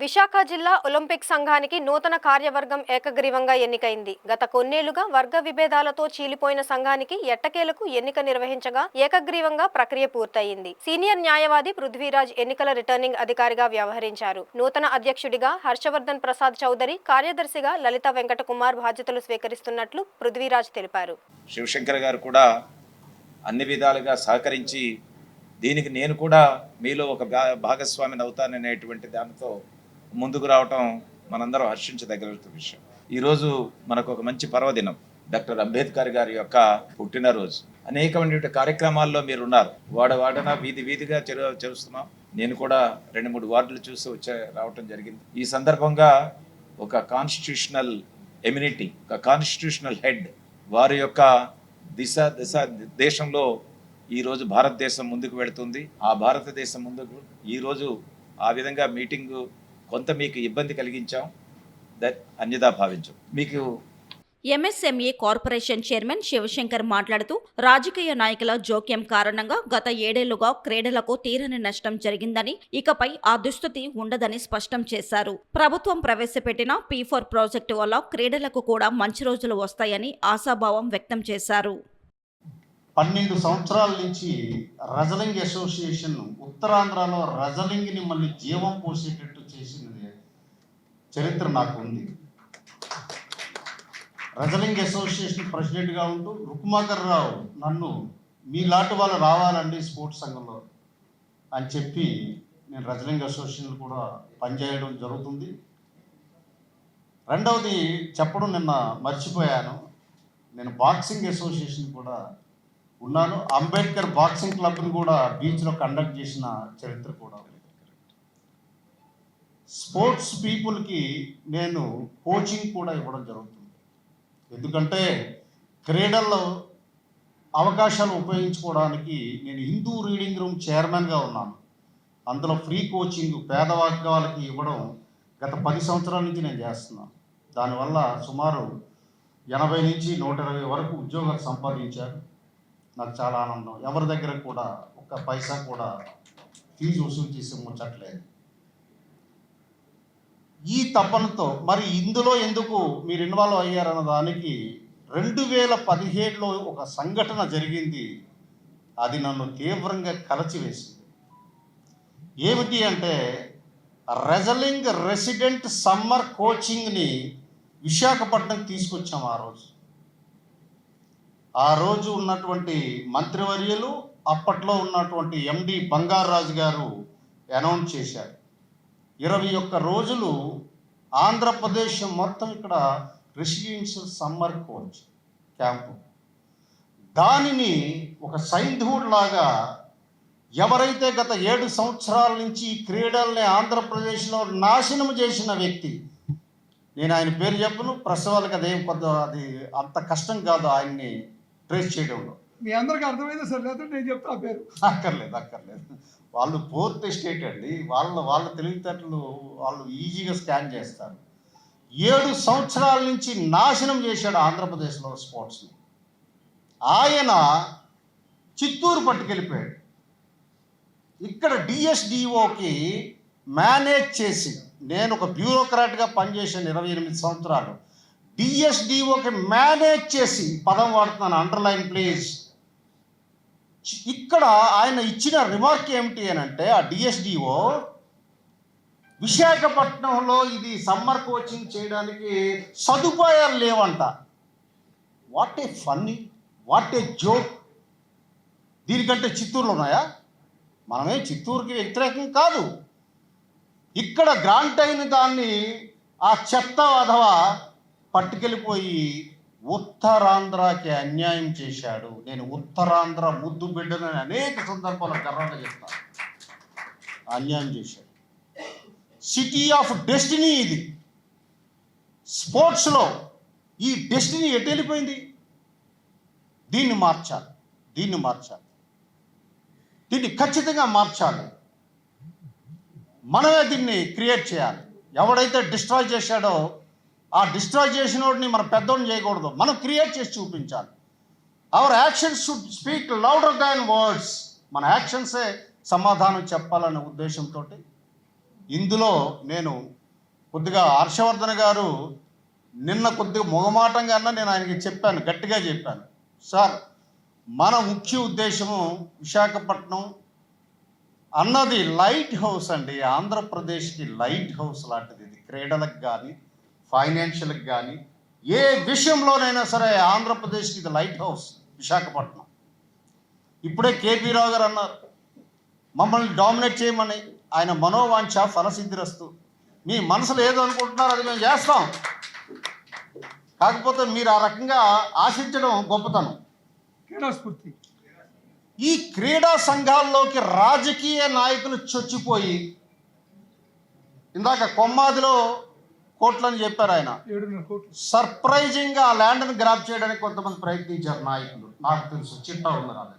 విశాఖ జిల్లా ఒలింపిక్ సంఘానికి నూతన కార్యవర్గం ఏకగ్రీవంగా ఎన్నికైంది. గత కొన్నేళ్లుగా వర్గ విభేదాలతో చీలిపోయిన సంఘానికి ఎట్టకేలకు ఎన్నిక నిర్వహించగా ఏకగ్రీవంగా ప్రక్రియ పూర్తయింది. సీనియర్ న్యాయవాది పృథ్వీరాజ్ ఎన్నికల రిటర్నింగ్ అధికారిగా వ్యవహరించారు. నూతన అధ్యక్షుడిగా హర్షవర్ధన్ ప్రసాద్ చౌదరి, కార్యదర్శిగా లలిత వెంకటకుమార్ బాధ్యతలు స్వీకరిస్తున్నట్లు పృథ్వీరాజ్ తెలిపారు. శివశంకర్ గారు కూడా అన్ని విధాలుగా సహకరించి దీనికి నేను కూడా మీలో ఒక భాగస్వామిని అవుతాననేటువంటి దానితో ముందుకు రావటం మనందరం హర్షించదగ్గ విషయం. ఈరోజు మనకు ఒక మంచి పర్వదినం, డాక్టర్ అంబేద్కర్ గారి యొక్క పుట్టినరోజు. అనేకమైనటువంటి కార్యక్రమాల్లో మీరు ఉన్నారు. వాడవాడన వీధి వీధిగా చేరుస్తున్నాం. నేను కూడా 2-3 వార్డులు చూసి రావటం జరిగింది. ఈ సందర్భంగా ఒక కాన్స్టిట్యూషనల్ ఎమ్యూనిటీ, ఒక కాన్స్టిట్యూషనల్ హెడ్ వారి యొక్క దిశ దేశంలో ఈరోజు భారతదేశం ముందుకు వెళుతుంది. ఆ భారతదేశం ముందుకు ఈరోజు ఆ విధంగా మీటింగు కొంత మీకు ఇబ్బంది కలిగించాం, అన్యదా భావించాం. మీకు ఎంఎస్ఎంఈ కార్పొరేషన్ చైర్మన్ శివశంకర్ మాట్లాడుతూ, రాజకీయ నాయకుల జోక్యం కారణంగా గత 7 ఏళ్లుగా క్రీడలకు తీరని నష్టం జరిగిందని, ఇకపై ఆ దుస్థితి ఉండదని స్పష్టం చేశారు. ప్రభుత్వం ప్రవేశపెట్టిన P4 ప్రాజెక్టు వల్ల క్రీడలకు కూడా మంచి రోజులు వస్తాయని ఆశాభావం వ్యక్తం చేశారు. 12 సంవత్సరాల నుంచి రెజ్లింగ్ అసోసియేషన్ ఉత్తరాంధ్రలో రెజ్లింగ్ని మళ్ళీ జీవం పోసేటట్టు చేసినది చరిత్ర నాకు ఉంది. రెజ్లింగ్ అసోసియేషన్ ప్రెసిడెంట్గా ఉంటూ రుక్మాకర్ రావు నన్ను మీలాంటి వాళ్ళు రావాలండి స్పోర్ట్స్ సంఘంలో అని చెప్పి నేను రెజ్లింగ్ అసోసియేషన్ కూడా పనిచేయడం జరుగుతుంది. రెండవది చెప్పడం నిన్న మర్చిపోయాను, నేను బాక్సింగ్ అసోసియేషన్ కూడా ఉన్నాను. అంబేద్కర్ బాక్సింగ్ క్లబ్ని కూడా బీచ్లో కండక్ట్ చేసిన చరిత్ర కూడా ఉంది. స్పోర్ట్స్ పీపుల్కి నేను కోచింగ్ కూడా ఇవ్వడం జరుగుతుంది. ఎందుకంటే క్రీడల్లో అవకాశాలు ఉపయోగించుకోవడానికి నేను హిందూ రీడింగ్ రూమ్ చైర్మన్గా ఉన్నాను. అందులో ఫ్రీ కోచింగ్ పేద వర్గాలకి ఇవ్వడం గత 10 సంవత్సరాల నుంచి నేను చేస్తున్నాను. దానివల్ల సుమారు 80 నుంచి 120 వరకు ఉద్యోగాలు సంపాదించారు. నాకు చాలా ఆనందం. ఎవరి దగ్గర కూడా ఒక్క పైసా కూడా ఫీజు వసూలు చేసి ముచ్చట్లేదు. ఈ తపనతో మరి ఇందులో ఎందుకు మీరు ఇన్వాల్వ్ అయ్యారన్న దానికి 2017లో ఒక సంఘటన జరిగింది. అది నన్ను తీవ్రంగా కలచివేసింది. ఏమిటి అంటే రెజ్లింగ్ రెసిడెంట్ సమ్మర్ కోచింగ్ని విశాఖపట్నం తీసుకొచ్చాం. ఆ రోజు ఉన్నటువంటి మంత్రివర్యులు, అప్పట్లో ఉన్నటువంటి ఎండి బంగారాజు గారు అనౌన్స్ చేశారు. 21 రోజులు ఆంధ్రప్రదేశ్ మొత్తం ఇక్కడ రెసిడెన్షియల్ సమ్మర్ కోచ్ క్యాంపు. దానిని ఒక సైంధవుడ్ లాగా ఎవరైతే గత 7 సంవత్సరాల నుంచి ఈ క్రీడల్ని ఆంధ్రప్రదేశ్లో నాశనం చేసిన వ్యక్తి, నేను ఆయన పేరు చెప్పను, ప్రెస్ వాళ్ళకి అదేం అది అంత కష్టం కాదు ఆయన్ని ట్రేస్ చేయడంలో. మీ అందరికీ అర్థమైంది సార్, లేదా నేను చెప్తా ఆ పేరు. అక్కర్లేదు. వాళ్ళు ఫోర్త్ ఎస్టేట్ అండి. వాళ్ళ తెలివితేటలు వాళ్ళు ఈజీగా స్కాన్ చేస్తారు. 7 సంవత్సరాల నుంచి నాశనం చేశాడు ఆంధ్రప్రదేశ్లో స్పోర్ట్స్ని. ఆయన చిత్తూరు పట్టుకెళ్ళిపోయాడు. ఇక్కడ డిఎస్డిఓకి మేనేజ్ చేసి, నేను ఒక బ్యూరోక్రాట్గా పనిచేశాను 28 సంవత్సరాలు. డిఎస్డిఓకి మేనేజ్ చేసి, పదం వాడుతున్నాను, అండర్లైన్ ప్లీజ్. ఇక్కడ ఆయన ఇచ్చిన రిమార్క్ ఏమిటి అని అంటే, ఆ డిఎస్డిఓ విశాఖపట్నంలో ఇది సమ్మర్ కోచింగ్ చేయడానికి సదుపాయాలు లేవంట. What a funny, what a joke. దీనికంటే చిత్తూరులో ఉన్నాయా? మనమే చిత్తూరుకి వ్యతిరేకం కాదు. ఇక్కడ గ్రాంట్ అయిన దాన్ని ఆ చెత్త అథవా పట్టుకెళ్ళిపోయి ఉత్తరాంధ్రకి అన్యాయం చేశాడు. నేను ఉత్తరాంధ్ర ముద్దు బిడ్డనని అనేక సందర్భాల్లో గర్వంగా చెప్తాను. అన్యాయం చేశాడు. సిటీ ఆఫ్ డెస్టినీ ఇది. స్పోర్ట్స్లో ఈ డెస్టినీ ఎటు వెళ్ళిపోయింది? దీన్ని మార్చాలి, దీన్ని ఖచ్చితంగా మార్చాలి. మనమే దీన్ని క్రియేట్ చేయాలి. ఎవడైతే డిస్ట్రాయ్ చేశాడో ఆ డిస్ట్రాయ్ చేసిన వాడిని మనం పెద్దోడిని చేయకూడదు, మనం క్రియేట్ చేసి చూపించాలి. Hour actions should speak louder than words. మన యాక్షన్సే సమాధానం చెప్పాలనే ఉద్దేశంతో ఇందులో నేను కొద్దిగా హర్షవర్ధన్ గారు నిన్న కొద్దిగా మొగమాటంగా అన్నా నేను ఆయనకి చెప్పాను, గట్టిగా చెప్పాను, సార్ మన ముఖ్య ఉద్దేశము విశాఖపట్నం అన్నది లైట్ హౌస్ అండి, ఆంధ్రప్రదేశ్కి లైట్ హౌస్ లాంటిది. ఇది క్రీడలకు కానీ ఫైనాన్షియల్కి కానీ ఏ విషయంలోనైనా సరే ఆంధ్రప్రదేశ్కి ఇది లైట్ హౌస్ విశాఖపట్నం. ఇప్పుడే కేపీ రావు గారు అన్నారు మమ్మల్ని డామినేట్ చేయమని. ఆయన మనోవాంఛ ఫలసిద్ధిరస్తు. మీ మనసులో ఏదో అనుకుంటున్నారో అది మేము చేస్తాం. కాకపోతే మీరు ఆ రకంగా ఆశించడం గొప్పతనం. క్రీడా స్ఫూర్తి. ఈ క్రీడా సంఘాల్లోకి రాజకీయ నాయకులు చొచ్చిపోయి, ఇందాక కొమ్మాదిలో కోట్లని చెప్పారు ఆయన, 7.5 కోట్లు. సర్ప్రైజింగ్గా ఆ ల్యాండ్ని గ్రాప్ చేయడానికి కొంతమంది ప్రయత్నించారు నాయకులు. నాకు తెలుసు, చిట్టా ఉన్నారు.